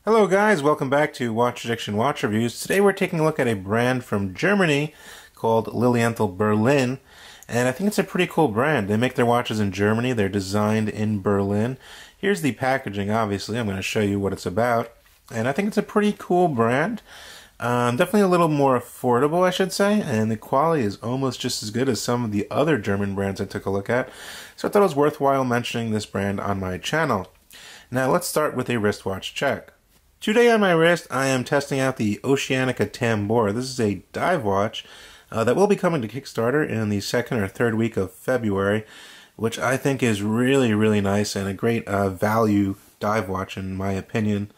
Hello guys, welcome back to Watch Addiction Watch Reviews. Today we're taking a look at a brand from Germany called Lilienthal Berlin, and I think it's a pretty cool brand. They make their watches in Germany, they're designed in Berlin. Here's the packaging, obviously. I'm going to show you what it's about, and I think it's a pretty cool brand. Definitely a little more affordable, I should say, and the quality is almost just as good as some of the other German brands I took a look at, so I thought it was worthwhile mentioning this brand on my channel. Now let's start with a wristwatch check. Today on my wrist, I am testing out the Oceanica Tambor. This is a dive watch that will be coming to Kickstarter in the second or third week of February, which I think is really nice and a great value dive watch in my opinion.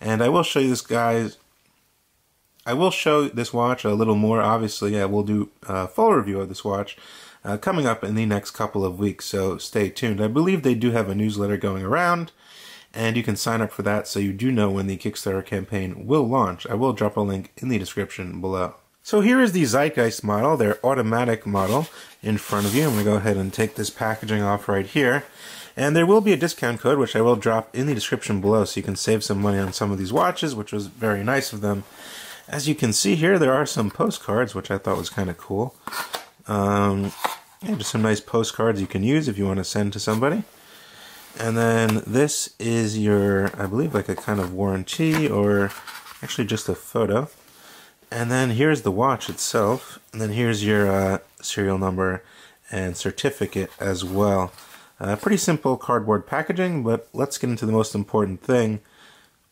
And I will show you this, guys. I will show this watch a little more. Obviously, I will do a full review of this watch coming up in the next couple of weeks, so stay tuned. I believe they do have a newsletter going around, and you can sign up for that so you do know when the Kickstarter campaign will launch. I will drop a link in the description below. So here is the Zeitgeist model, their Automatik model, in front of you. I'm going to go ahead and take this packaging off right here. And there will be a discount code, which I will drop in the description below, so you can save some money on some of these watches, which was very nice of them. As you can see here, there are some postcards, which I thought was kind of cool. Yeah, just some nice postcards you can use if you want to send to somebody. And then this is your, I believe, like a kind of warranty, or actually just a photo. And then here's the watch itself. And then here's your serial number and certificate as well. Pretty simple cardboard packaging, but let's get into the most important thing,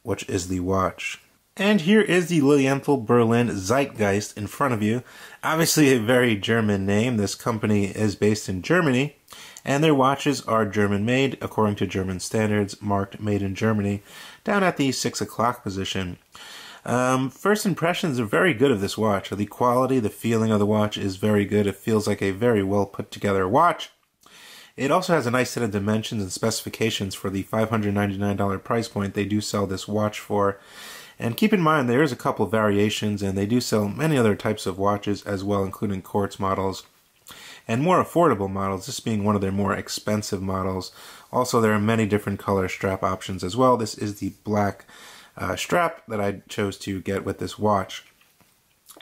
which is the watch. And here is the Lilienthal Berlin Zeitgeist in front of you. Obviously a very German name. This company is based in Germany, and their watches are German made according to German standards, marked made in Germany, down at the 6 o'clock position. First impressions are very good of this watch. The quality, the feeling of the watch is very good. It feels like a very well put together watch. It also has a nice set of dimensions and specifications for the $599 price point they do sell this watch for. And keep in mind, there is a couple of variations, and they do sell many other types of watches as well, including quartz models and more affordable models, this being one of their more expensive models. Also, there are many different color strap options as well. This is the black strap that I chose to get with this watch.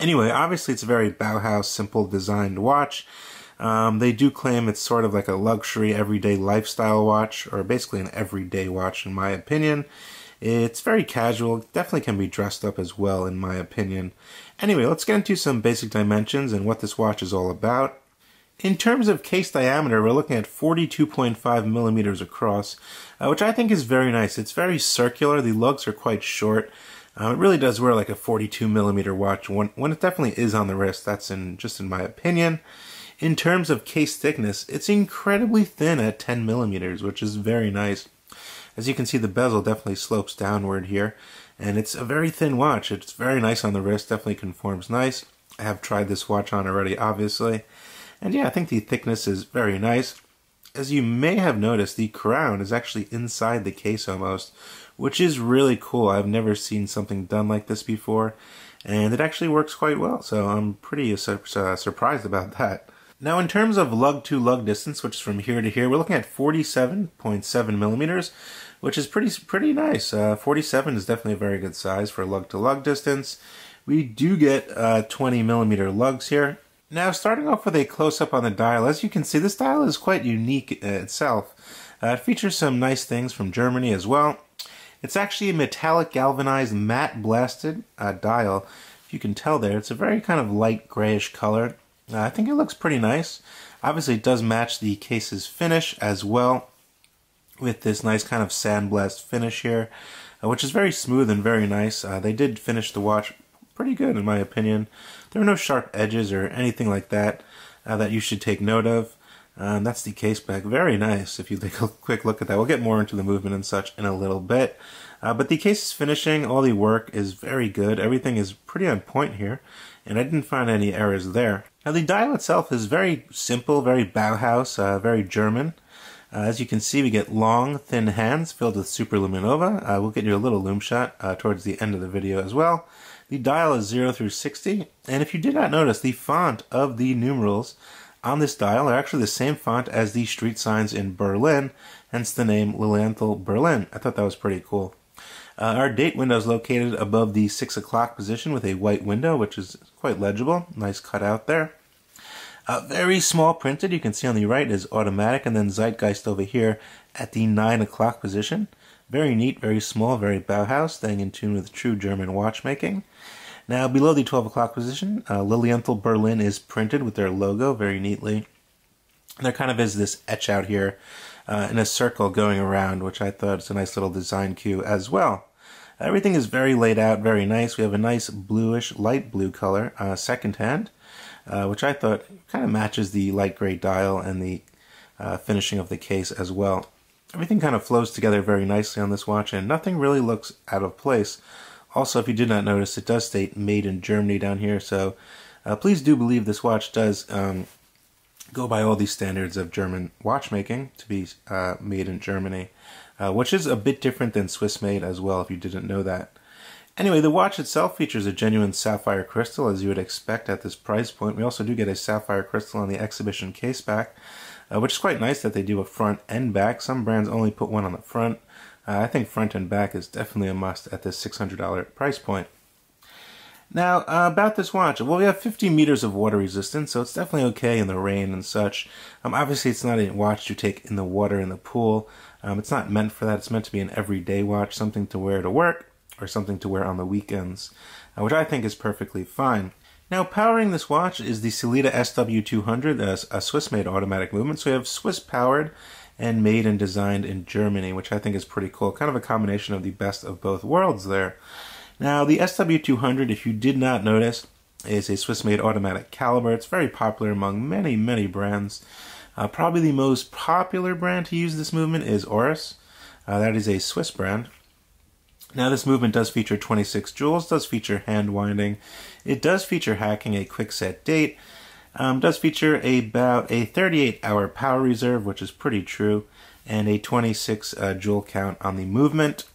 Anyway, obviously it's a very Bauhaus, simple designed watch. They do claim it's sort of like a luxury, everyday lifestyle watch, or basically an everyday watch in my opinion. It's very casual, definitely can be dressed up as well in my opinion. Anyway, let's get into some basic dimensions and what this watch is all about. In terms of case diameter, we're looking at 42.5 millimeters across, which I think is very nice. It's very circular, the lugs are quite short. It really does wear like a 42 millimeter watch when it definitely is on the wrist. That's just in my opinion. In terms of case thickness, it's incredibly thin at 10 millimeters, which is very nice. As you can see, the bezel definitely slopes downward here, and it's a very thin watch. It's very nice on the wrist, definitely conforms nice. I have tried this watch on already, obviously. And yeah, I think the thickness is very nice. As you may have noticed, the crown is actually inside the case almost, which is really cool. I've never seen something done like this before, and it actually works quite well, so I'm pretty surprised about that. Now, in terms of lug to lug distance, which is from here to here, we're looking at 47.7 millimeters, which is pretty nice. 47 is definitely a very good size for lug to lug distance. We do get 20 millimeter lugs here. Now, starting off with a close-up on the dial, as you can see, this dial is quite unique itself. It features some nice things from Germany as well. It's actually a metallic galvanized matte blasted dial. If you can tell there, it's a very kind of light grayish color. I think it looks pretty nice. Obviously, it does match the case's finish as well, with this nice kind of sandblast finish here, which is very smooth and very nice. They did finish the watch pretty good in my opinion. There are no sharp edges or anything like that that you should take note of. That's the case back. Very nice if you take a quick look at that. We'll get more into the movement and such in a little bit. But the case's finishing, all the work is very good. Everything is pretty on point here, and I didn't find any errors there. Now, the dial itself is very simple, very Bauhaus, very German. As you can see, we get long, thin hands filled with superluminova. We'll get you a little loom shot towards the end of the video as well. The dial is 0 through 60, and if you did not notice, the font of the numerals on this dial are actually the same font as the street signs in Berlin, hence the name Lilienthal Berlin. I thought that was pretty cool. Our date window is located above the 6 o'clock position with a white window, which is quite legible. Nice cutout there. Very small printed, you can see on the right is Automatik, and then Zeitgeist over here at the 9 o'clock position. Very neat, very small, very Bauhaus, staying in tune with true German watchmaking. Now below the 12 o'clock position, Lilienthal Berlin is printed with their logo very neatly. There kind of is this etch out here in a circle going around, which I thought is a nice little design cue as well. Everything is very laid out, very nice. We have a nice bluish, light blue color, second hand, which I thought kind of matches the light gray dial and the finishing of the case as well. Everything kind of flows together very nicely on this watch, and nothing really looks out of place. Also, if you did not notice, it does state made in Germany down here, so please do believe this watch does go by all these standards of German watchmaking to be made in Germany, which is a bit different than Swiss made as well, if you didn't know that. Anyway, the watch itself features a genuine sapphire crystal, as you would expect at this price point. We also do get a sapphire crystal on the exhibition case back, which is quite nice that they do a front and back. Some brands only put one on the front. I think front and back is definitely a must at this $600 price point. Now, about this watch, well, we have 50 meters of water resistance, so it's definitely okay in the rain and such. Obviously, it's not a watch to take in the water in the pool. It's not meant for that. It's meant to be an everyday watch, something to wear to work or something to wear on the weekends, which I think is perfectly fine. Now, powering this watch is the Sellita SW200, a Swiss-made automatic movement. So we have Swiss-powered and made and designed in Germany, which I think is pretty cool. Kind of a combination of the best of both worlds there. Now, the SW200, if you did not notice, is a Swiss-made automatic caliber. It's very popular among many, many brands. Probably the most popular brand to use this movement is Oris. That is a Swiss brand. Now, this movement does feature 26 jewels, does feature hand winding. It does feature hacking, a quick set date. Does feature about a 38-hour power reserve, which is pretty true, and a 26 jewel count on the movement,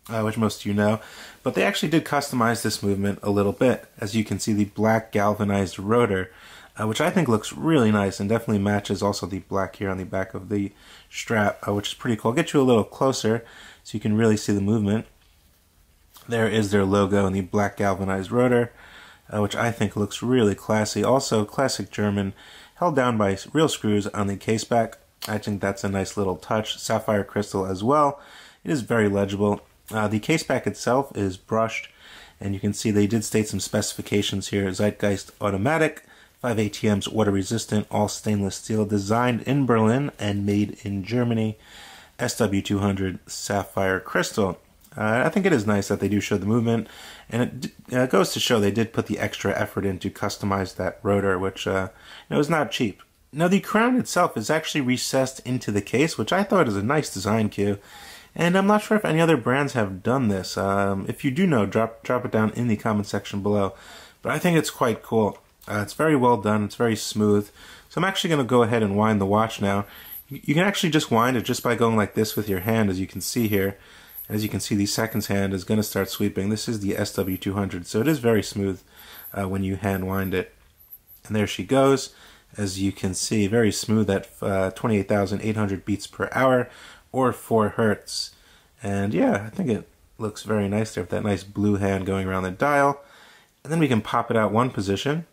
which most of you know. But they actually did customize this movement a little bit. As you can see, the black galvanized rotor, which I think looks really nice and definitely matches also the black here on the back of the strap, which is pretty cool. I'll get you a little closer so you can really see the movement. There is their logo and the black galvanized rotor, which I think looks really classy. Also, classic German, held down by real screws on the case back. I think that's a nice little touch. Sapphire crystal as well. It is very legible. The case back itself is brushed, and you can see they did state some specifications here. Zeitgeist Automatik, 5 ATMs, water resistant, all stainless steel, designed in Berlin and made in Germany. SW200 Sapphire Crystal. I think it is nice that they do show the movement, and it goes to show they did put the extra effort in to customize that rotor, which is not cheap. Now, the crown itself is actually recessed into the case, which I thought is a nice design cue, and I'm not sure if any other brands have done this. If you do know, drop it down in the comment section below, but I think it's quite cool. It's very well done, it's very smooth, so I'm actually going to go ahead and wind the watch now. You can actually just wind it just by going like this with your hand, as you can see here. As you can see, the seconds hand is going to start sweeping. This is the SW200, so it is very smooth when you hand wind it. And there she goes. As you can see, very smooth at 28,800 beats per hour, or 4 hertz. And yeah, I think it looks very nice there with that nice blue hand going around the dial. And then we can pop it out one position.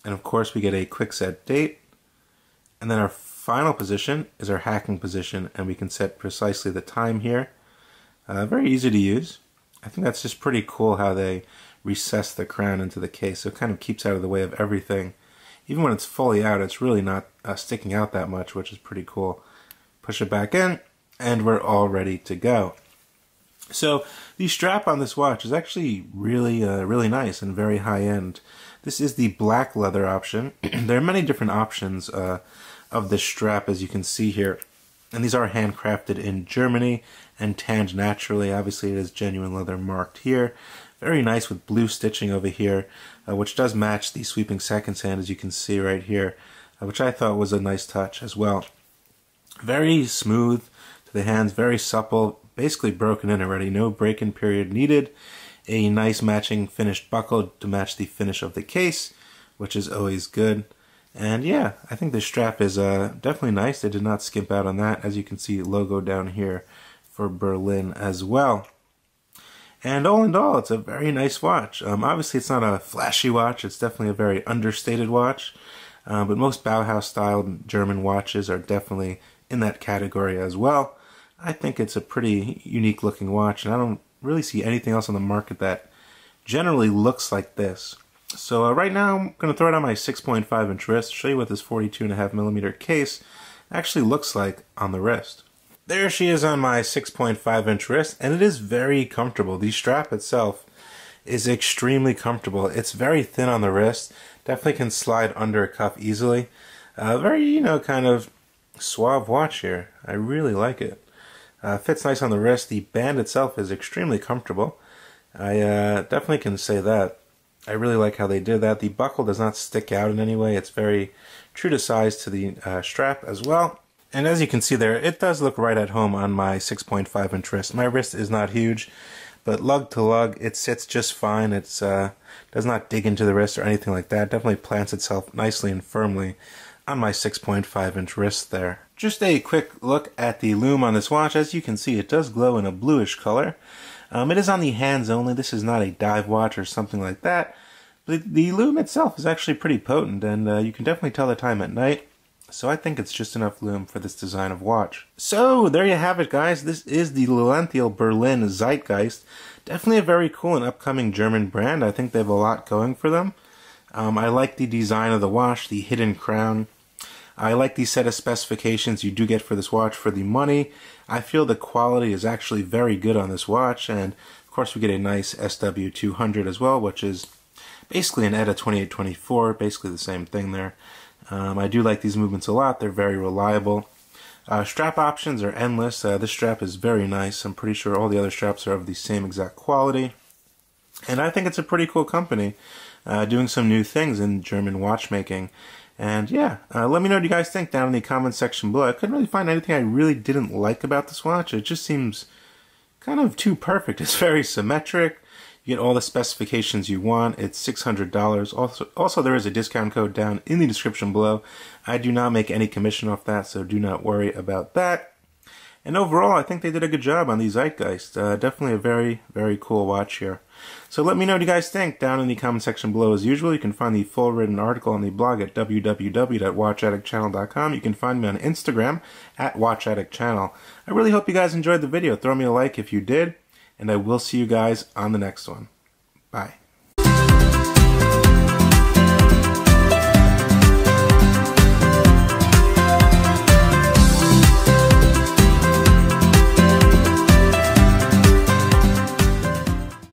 And of course, we get a quick set date. And then our final position is our hacking position, and we can set precisely the time here. Very easy to use. I think that's just pretty cool how they recess the crown into the case, so it kind of keeps out of the way of everything. Even when it's fully out, it's really not sticking out that much, which is pretty cool. Push it back in, and we're all ready to go. So the strap on this watch is actually really, really nice and very high-end. This is the black leather option. There are many different options of this strap, as you can see here. And these are handcrafted in Germany and tanned naturally. Obviously, it is genuine leather marked here. Very nice with blue stitching over here, which does match the sweeping seconds hand, as you can see right here, which I thought was a nice touch as well. Very smooth to the hands, very supple, basically broken in already. No break-in period needed. A nice matching finished buckle to match the finish of the case, which is always good. And yeah, I think the strap is definitely nice. They did not skimp out on that. As you can see, logo down here for Berlin as well. And all in all, it's a very nice watch. Obviously, it's not a flashy watch. It's definitely a very understated watch. But most Bauhaus-style German watches are definitely in that category as well. I think it's a pretty unique-looking watch, and I don't really see anything else on the market that generally looks like this. So right now, I'm going to throw it on my 6.5-inch wrist, show you what this 42.5mm case actually looks like on the wrist. There she is on my 6.5-inch wrist, and it is very comfortable. The strap itself is extremely comfortable. It's very thin on the wrist, definitely can slide under a cuff easily. Very, kind of suave watch here. I really like it. Fits nice on the wrist. The band itself is extremely comfortable. I definitely can say that. I really like how they did that. The buckle does not stick out in any way. It's very true to size to the strap as well. And as you can see there, it does look right at home on my 6.5-inch wrist. My wrist is not huge, but lug to lug, it sits just fine. It does not dig into the wrist or anything like that. It definitely plants itself nicely and firmly on my 6.5-inch wrist there. Just a quick look at the lume on this watch. As you can see, it does glow in a bluish color. It is on the hands only. This is not a dive watch or something like that. But the lume itself is actually pretty potent, and you can definitely tell the time at night. So I think it's just enough lume for this design of watch. So there you have it, guys. This is the Lilienthal Berlin Zeitgeist. Definitely a very cool and upcoming German brand. I think they have a lot going for them. I like the design of the watch, the hidden crown. I like the set of specifications you do get for this watch for the money. I feel the quality is actually very good on this watch, and of course we get a nice SW200 as well, which is basically an ETA 2824, basically the same thing there. I do like these movements a lot. They're very reliable. Strap options are endless. This strap is very nice. I'm pretty sure all the other straps are of the same exact quality. And I think it's a pretty cool company doing some new things in German watchmaking. And yeah, let me know what you guys think down in the comments section below. I couldn't really find anything I really didn't like about this watch. It just seems kind of too perfect. It's very symmetric. You get all the specifications you want. It's $600. Also, there is a discount code down in the description below. I do not make any commission off that, so do not worry about that. And overall, I think they did a good job on the Zeitgeist. Definitely a very, very cool watch here. So let me know what you guys think down in the comment section below. As usual, you can find the full written article on the blog at www.watchaddictchannel.com. You can find me on Instagram at watchaddictchannel. I really hope you guys enjoyed the video. Throw me a like if you did, and I will see you guys on the next one. Bye.